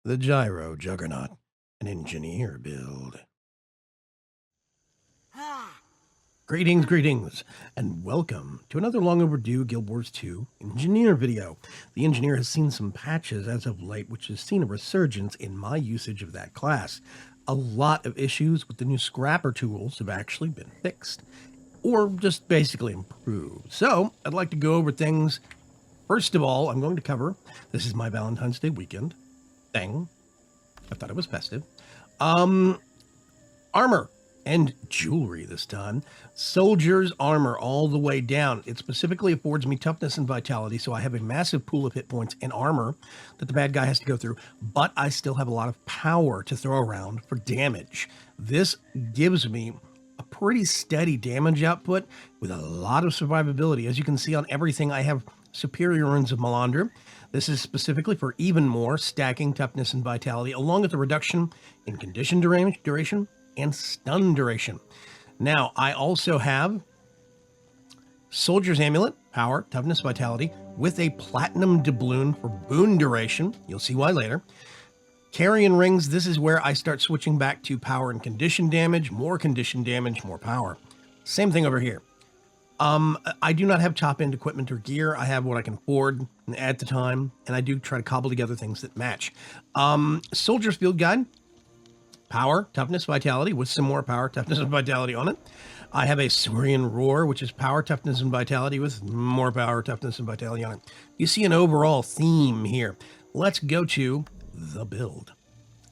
The Gyro Juggernaut, an engineer build. Greetings, and welcome to another long overdue Guild Wars 2 engineer video. The engineer has seen some patches as of late, which has seen a resurgence in my usage of that class. A lot of issues with the new scrapper tools have actually been fixed, or just basically improved. So, I'd like to go over things. First of all, I'm going to cover, this is my Valentine's Day weekend thing. I thought it was festive. Armor and jewelry this time. Soldier's armor all the way down. It specifically affords me toughness and vitality, so I have a massive pool of hit points and armor that the bad guy has to go through, but I still have a lot of power to throw around for damage. This gives me a pretty steady damage output with a lot of survivability. As you can see on everything, I have superior runes of Melandra. This is specifically for even more stacking toughness and vitality, along with a reduction in condition duration and stun duration. Now, I also have Soldier's Amulet, power, toughness, vitality, with a platinum doubloon for boon duration. You'll see why later. Carrion rings, this is where I start switching back to power and condition damage, more power. Same thing over here. I do not have top-end equipment or gear. I have what I can afford at the time, and I do try to cobble together things that match. Soldier's Field Guide, power, toughness, vitality, with some more power, toughness, and vitality on it. I have a Saurian Roar, which is power, toughness, and vitality, with more power, toughness, and vitality on it. You see an overall theme here. Let's go to the build.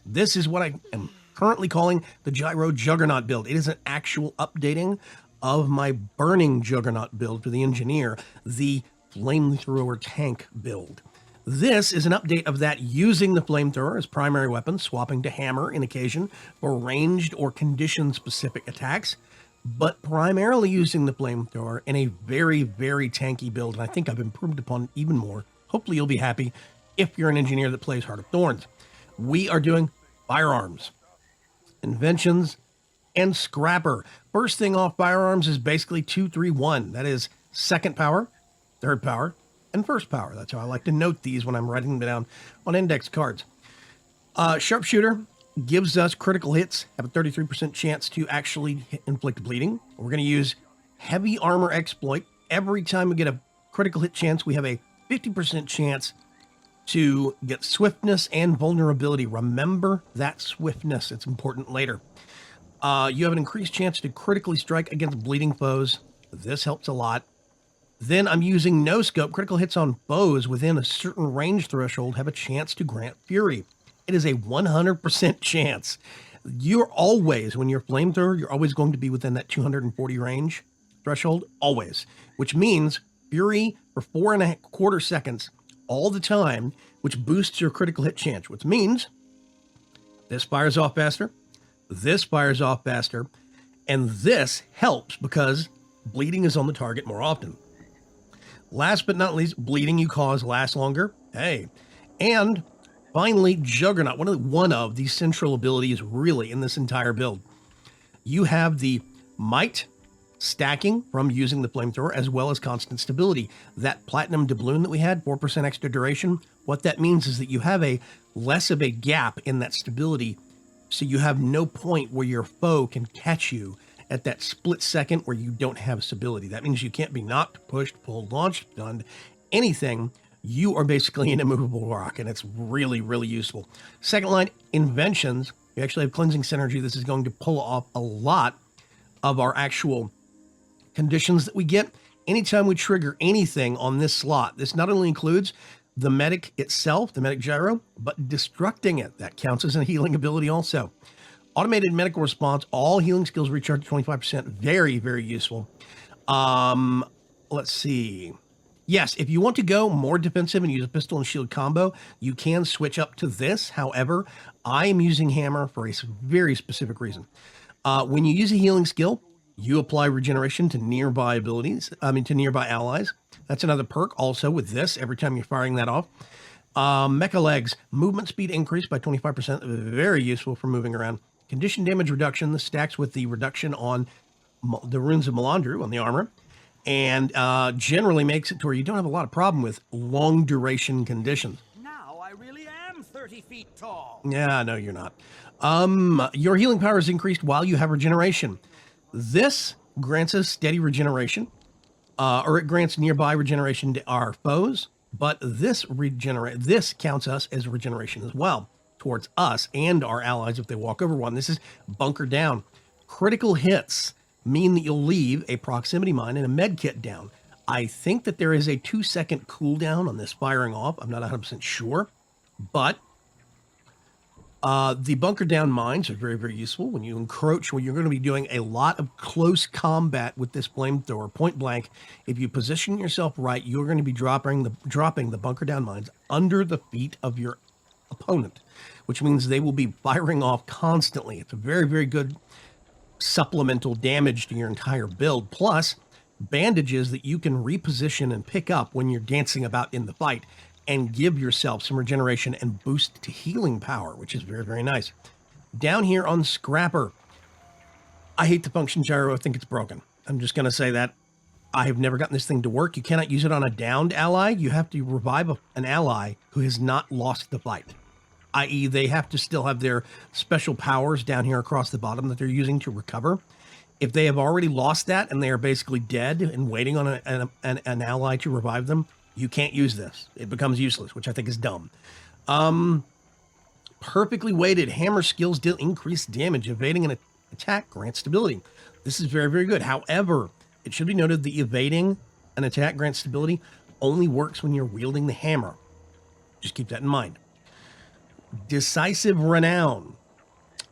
This is what I am currently calling the Gyro Juggernaut build. It is an actual updating of my burning Juggernaut build for the engineer, the flamethrower tank build. This is an update of that using the flamethrower as primary weapon, swapping to hammer in occasion for ranged or condition-specific attacks, but primarily using the flamethrower in a very, very tanky build, and I think I've improved upon even more. Hopefully you'll be happy if you're an engineer that plays Heart of Thorns. We are doing Firearms, Inventions, and Scrapper. First thing off Firearms is basically 2-3-1. That is second power, third power, and first power. That's how I like to note these when I'm writing them down on index cards. Sharpshooter gives us critical hits, have a 33% chance to actually inflict bleeding. We're going to use heavy armor exploit. Every time we get a critical hit chance, we have a 50% chance to get swiftness and vulnerability. Remember that swiftness. It's important later. You have an increased chance to critically strike against bleeding foes. This helps a lot. Then I'm using no scope. Critical hits on foes within a certain range threshold have a chance to grant fury. It is a 100% chance. You're always, when you're flamethrower, you're always going to be within that 240 range threshold, always. Which means fury for 4.25 seconds all the time, which boosts your critical hit chance, which means this fires off faster. This fires off faster, and this helps because bleeding is on the target more often. Last but not least, bleeding you cause lasts longer. Hey, and finally, Juggernaut, one of the central abilities really in this entire build. You have the might stacking from using the flamethrower as well as constant stability. That platinum doubloon that we had, 4% extra duration, what that means is that you have a less of a gap in that stability. So you have no point where your foe can catch you at that split second where you don't have stability. That means you can't be knocked, pushed, pulled, launched, stunned, anything. You are basically an immovable rock, and it's really, really useful. Second line, Inventions. You actually have Cleansing Synergy. This is going to pull off a lot of our actual conditions that we get. Anytime we trigger anything on this slot, this not only includes the medic itself, the medic gyro, but destructing it. That counts as a healing ability also. Automated medical response, all healing skills recharge 25%. Very, very useful. Let's see. Yes, if you want to go more defensive and use a pistol and shield combo, you can switch up to this. However, I am using hammer for a very specific reason. When you use a healing skill, you apply regeneration to nearby nearby allies. That's another perk also with this, every time you're firing that off. Mecha legs, movement speed increase by 25%, very useful for moving around. Condition damage reduction, this stacks with the reduction on the runes of Melandra on the armor, and generally makes it to where you don't have a lot of problem with long duration conditions. Now I really am am 30 feet tall. Yeah, no, you're not. Your healing power is increased while you have regeneration. This grants us steady regeneration, or it grants nearby regeneration to our foes. But this counts us as regeneration as well towards us and our allies if they walk over one. This is bunker down. Critical hits mean that you'll leave a proximity mine and a med kit down. I think that there is a 2-second cooldown on this firing off. I'm not 100% sure, but the bunker down mines are very, very useful when you encroach, when you're going to be doing a lot of close combat with this flamethrower, point blank. If you position yourself right, you're going to be dropping the bunker down mines under the feet of your opponent, which means they will be firing off constantly. It's a very, very good supplemental damage to your entire build, plus bandages that you can reposition and pick up when you're dancing about in the fight and give yourself some regeneration and boost to healing power, which is very, very nice. Down here on Scrapper, I hate the function gyro. I think it's broken. I'm just going to say that. I have never gotten this thing to work. You cannot use it on a downed ally. You have to revive an ally who has not lost the fight, i.e. they have to still have their special powers down here across the bottom that they're using to recover. If they have already lost that and they are basically dead and waiting on an ally to revive them, you can't use this. It becomes useless, which I think is dumb. Perfectly weighted hammer skills deal increased damage. Evading an attack grants stability. This is very, very good. However, it should be noted that evading an attack grants stability only works when you're wielding the hammer. Just keep that in mind. Decisive renown.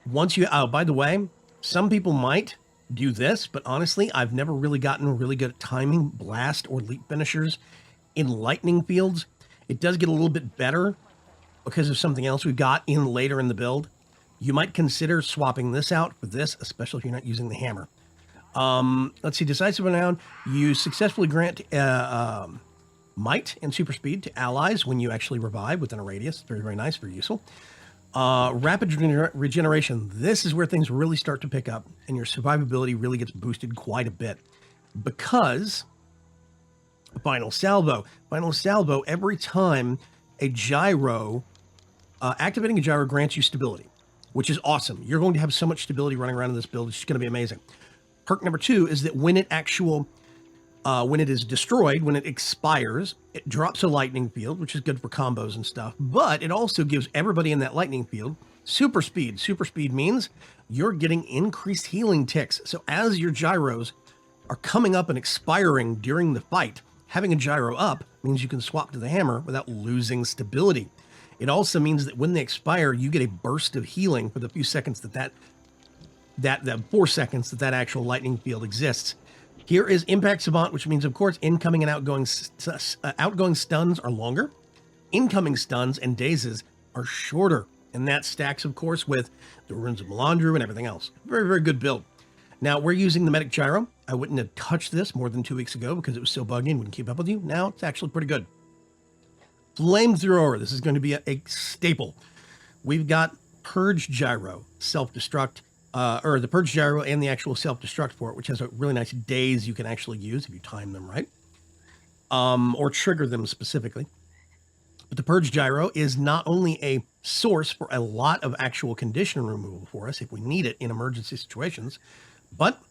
Once you, by the way, some people might do this, but honestly, I've never really gotten really good at timing blast or leap finishers in lightning fields. It does get a little bit better because of something else we've got in later in the build. You might consider swapping this out for this, especially if you're not using the hammer. Let's see, decisive renown. You successfully grant might and super speed to allies when you actually revive within a radius. Very, very nice, very useful. Rapid regeneration. This is where things really start to pick up and your survivability really gets boosted quite a bit because final salvo. Final salvo, every time a gyro, activating a gyro grants you stability, which is awesome. You're going to have so much stability running around in this build. It's just going to be amazing. Perk number 2 is that when it is destroyed, when it expires, it drops a lightning field, which is good for combos and stuff, but it also gives everybody in that lightning field super speed. Super speed means you're getting increased healing ticks. So as your gyros are coming up and expiring during the fight, having a gyro up means you can swap to the hammer without losing stability. It also means that when they expire, you get a burst of healing for the few seconds that 4 seconds that actual lightning field exists. Here is Impact Savant, which means, of course, incoming and outgoing stuns are longer. Incoming stuns and dazes are shorter. And that stacks, of course, with the Runes of Melandru and everything else. Very, very good build. Now, we're using the Medic Gyro. I wouldn't have touched this more than 2 weeks ago because it was so buggy and wouldn't keep up with you. Now, it's actually pretty good. Flamethrower. This is going to be a staple. We've got Purge Gyro, self-destruct, or the Purge Gyro and the actual self-destruct for it, which has a really nice daze you can actually use if you time them right, or trigger them specifically. But the Purge Gyro is not only a source for a lot of actual condition removal for us if we need it in emergency situations, but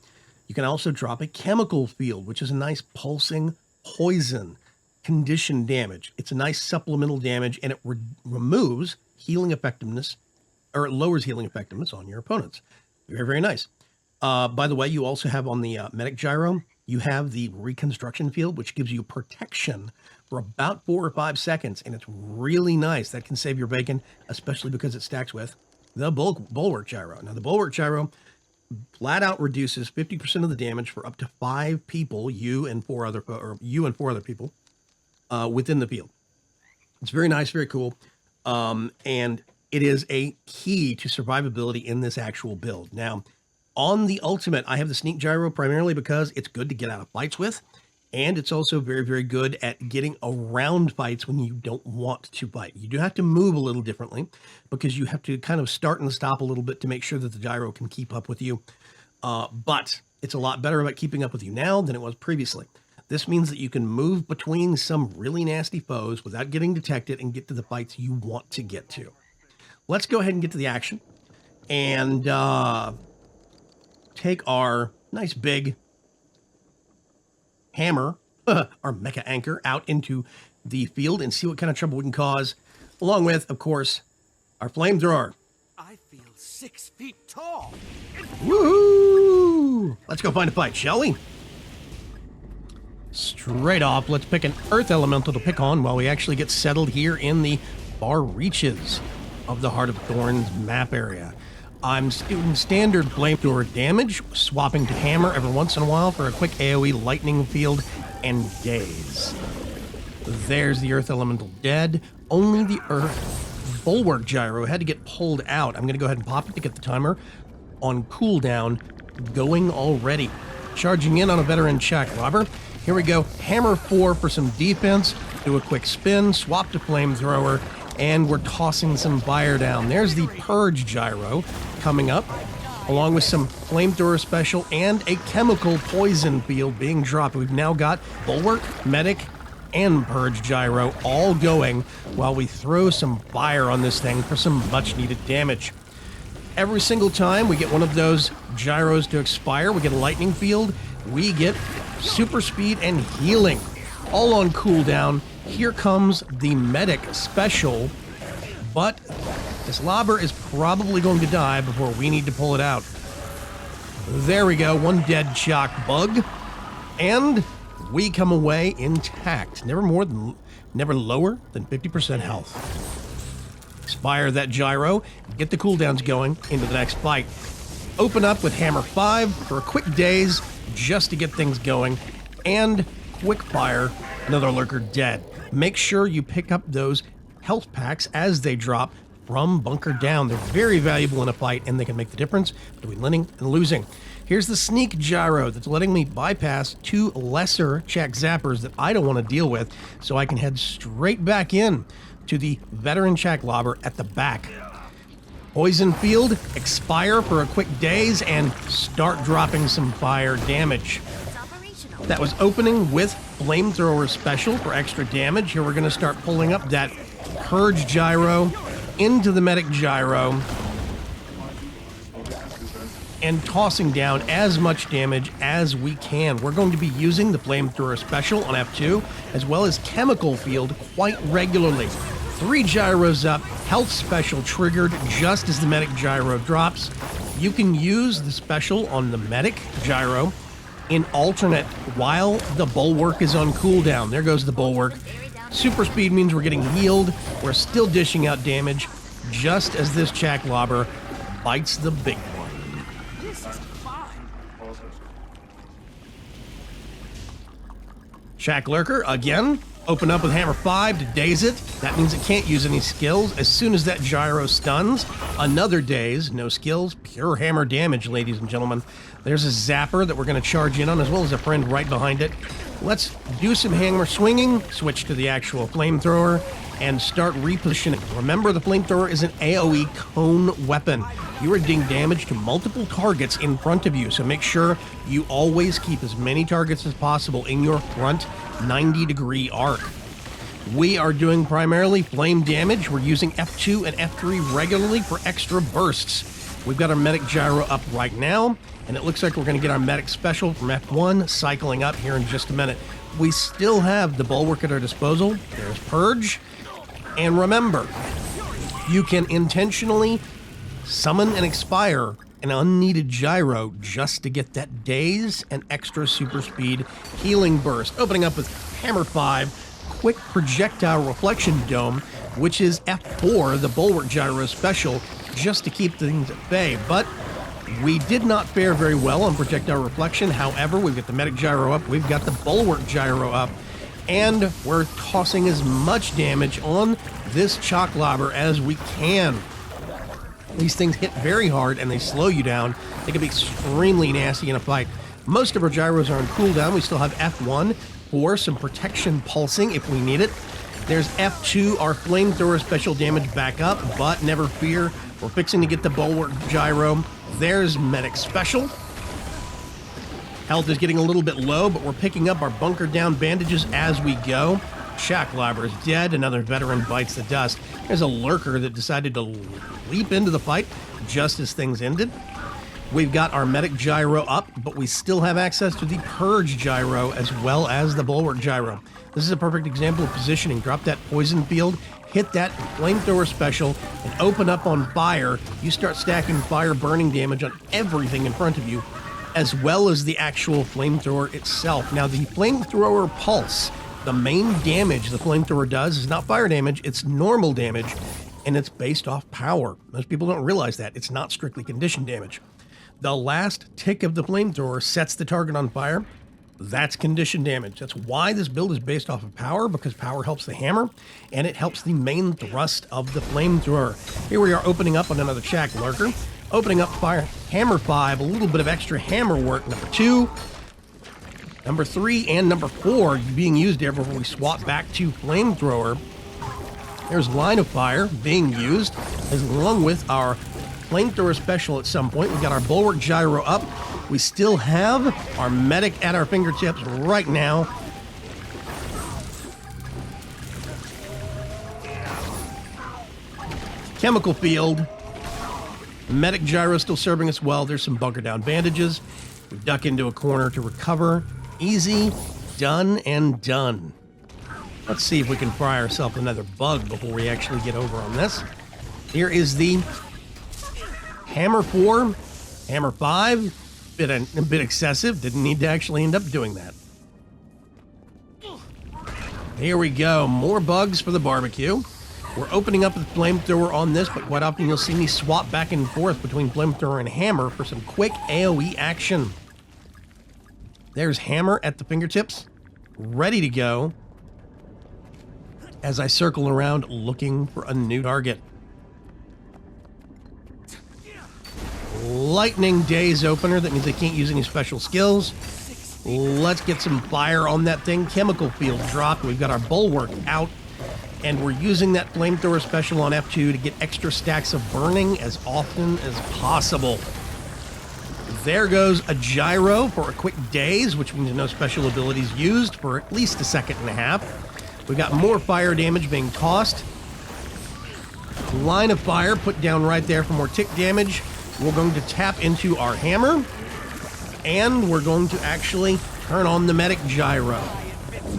you can also drop a chemical field, which is a nice pulsing poison condition damage. It's a nice supplemental damage, and it removes healing effectiveness, or it lowers healing effectiveness on your opponents. Very, very nice. By the way, you also have on the Medic Gyro, you have the reconstruction field, which gives you protection for about 4 or 5 seconds, and it's really nice. That can save your bacon, especially because it stacks with the Bulwark Gyro. Now, the Bulwark Gyro flat out reduces 50% of the damage for up to 5 people, you and 4 other people within the field. It's very nice, very cool, and it is a key to survivability in this actual build. Now, on the ultimate, I have the Sneak Gyro primarily because it's good to get out of fights with, and it's also very, very good at getting around fights when you don't want to fight. You do have to move a little differently because you have to kind of start and stop a little bit to make sure that the gyro can keep up with you. But it's a lot better about keeping up with you now than it was previously. This means that you can move between some really nasty foes without getting detected and get to the fights you want to get to. Let's go ahead and get to the action and take our nice big hammer, our mecha anchor, out into the field and see what kind of trouble we can cause, along with, of course, our flamethrower. I feel 6 feet tall. Woohoo! Let's go find a fight, shall we? Straight off, let's pick an earth elemental to pick on while we actually get settled here in the far reaches of the Heart of Thorns map area. I'm doing standard flamethrower damage, swapping to hammer every once in a while for a quick AoE lightning field and daze. There's the earth elemental dead. Only the earth bulwark gyro had to get pulled out. I'm going to go ahead and pop it to get the timer on cooldown going already. Charging in on a veteran check, Robert. Here we go. Hammer 4 for some defense. Do a quick spin, swap to flamethrower, and we're tossing some fire down. There's the purge gyro coming up, along with some flamethrower special and a chemical poison field being dropped. We've now got bulwark, medic, and purge gyro all going while we throw some fire on this thing for some much needed damage. Every single time we get one of those gyros to expire, we get a lightning field, we get super speed and healing, all on cooldown. Here comes the medic special, but this lobber is probably going to die before we need to pull it out. There we go, one dead shock bug, and we come away intact. Never lower than 50% health. Expire that gyro, get the cooldowns going into the next fight. Open up with hammer 5 for a quick daze just to get things going, and quick fire, another lurker dead. Make sure you pick up those health packs as they drop from bunker down. They're very valuable in a fight, and they can make the difference between winning and losing. Here's the sneak gyro that's letting me bypass 2 lesser check zappers that I don't want to deal with, so I can head straight back in to the veteran check lobber at the back. Poison field, expire for a quick daze, and start dropping some fire damage. That was opening with flamethrower special for extra damage. Here we're going to start pulling up that purge gyro into the medic gyro and tossing down as much damage as we can. We're going to be using the flamethrower special on F2 as well as chemical field quite regularly. 3 gyros up, health special triggered just as the medic gyro drops. You can use the special on the medic gyro in alternate while the bulwark is on cooldown. There goes the bulwark. Super speed means we're getting healed. We're still dishing out damage just as this Chak Lobber bites the big one. This is fine. Chak Lurker again. Open up with hammer 5 to daze it. That means it can't use any skills. As soon as that gyro stuns, another daze, no skills, pure hammer damage, ladies and gentlemen. There's a zapper that we're going to charge in on, as well as a friend right behind it. Let's do some hammer swinging, switch to the actual flamethrower, and start repositioning. Remember, the flamethrower is an AoE cone weapon. You are doing damage to multiple targets in front of you, so make sure you always keep as many targets as possible in your front 90-degree arc. We are doing primarily flame damage. We're using F2 and F3 regularly for extra bursts. We've got our medic gyro up right now, and it looks like we're going to get our medic special from F1 cycling up here in just a minute. We still have the bulwark at our disposal. There's Purge. And remember, you can intentionally summon and expire an unneeded gyro just to get that daze and extra super speed healing burst. Opening up with hammer 5, quick projectile reflection dome, which is F4, the bulwark gyro special, just to keep things at bay. But we did not fare very well on projectile reflection. However, we've got the medic gyro up, we've got the bulwark gyro up, and we're tossing as much damage on this Chak Lobber as we can. These things hit very hard and they slow you down. They can be extremely nasty in a fight. Most of our gyros are on cooldown. We still have F1 for some protection pulsing if we need it. There's F2, our flamethrower special damage back up, but never fear, we're fixing to get the bulwark gyro. There's medic special. Health is getting a little bit low, but we're picking up our bunker down bandages as we go. Shackliber is dead. Another veteran bites the dust. There's a lurker that decided to leap into the fight just as things ended. We've got our medic gyro up, but we still have access to the purge gyro as well as the bulwark gyro. This is a perfect example of positioning. Drop that poison field, hit that flamethrower special, and open up on fire. You start stacking fire burning damage on everything in front of you, as well as the actual flamethrower itself. Now, the flamethrower pulse, the main damage the flamethrower does is not fire damage, it's normal damage, and it's based off power. Most people don't realize that. It's not strictly condition damage. The last tick of the flamethrower sets the target on fire. That's condition damage. That's why this build is based off of power, because power helps the hammer, and it helps the main thrust of the flamethrower. Here we are opening up on another Shack Lurker. Opening up fire hammer 5, a little bit of extra hammer work. Number 2, number 3, and number 4 being used there before we swap back to flamethrower. There's line of fire being used, along with our flamethrower special at some point. We got our bulwark gyro up. We still have our medic at our fingertips right now. Chemical field. Medic gyro still serving us well. There's some bunker down bandages. We duck into a corner to recover. Easy, done, and done. Let's see if we can fry ourselves another bug before we actually get over on this. Here is the hammer 4, hammer 5, a bit excessive. Didn't need to actually end up doing that. Here we go. More bugs for the barbecue. We're opening up the flamethrower on this, but quite often you'll see me swap back and forth between flamethrower and hammer for some quick AoE action. There's hammer at the fingertips, ready to go as I circle around looking for a new target. Lightning Daze opener. That means I can't use any special skills. Let's get some fire on that thing. Chemical field dropped. We've got our bulwark out, and we're using that flamethrower special on F2 to get extra stacks of burning as often as possible. There goes a gyro for a quick daze, which means no special abilities used for at least a second and a half. We've got more fire damage being tossed. Line of fire put down right there for more tick damage. We're going to tap into our hammer, and we're going to actually turn on the medic gyro.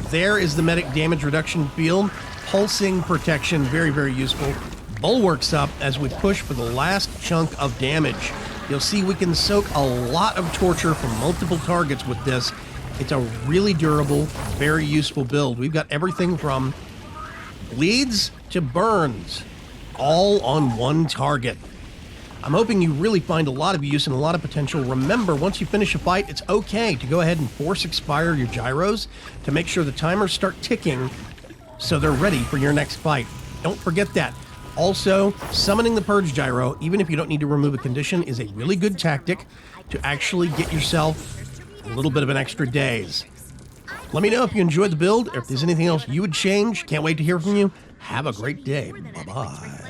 There is the medic damage reduction field. Pulsing protection, very, very useful. Bulwarks up as we push for the last chunk of damage. You'll see we can soak a lot of torture from multiple targets with this. It's a really durable, very useful build. We've got everything from bleeds to burns, all on one target. I'm hoping you really find a lot of use and a lot of potential. Remember, once you finish a fight, it's okay to go ahead and force expire your gyros to make sure the timers start ticking so they're ready for your next fight. Don't forget that. Also, summoning the purge gyro, even if you don't need to remove a condition, is a really good tactic to actually get yourself a little bit of an extra daze. Let me know if you enjoyed the build, or if there's anything else you would change. Can't wait to hear from you. Have a great day. Bye-bye.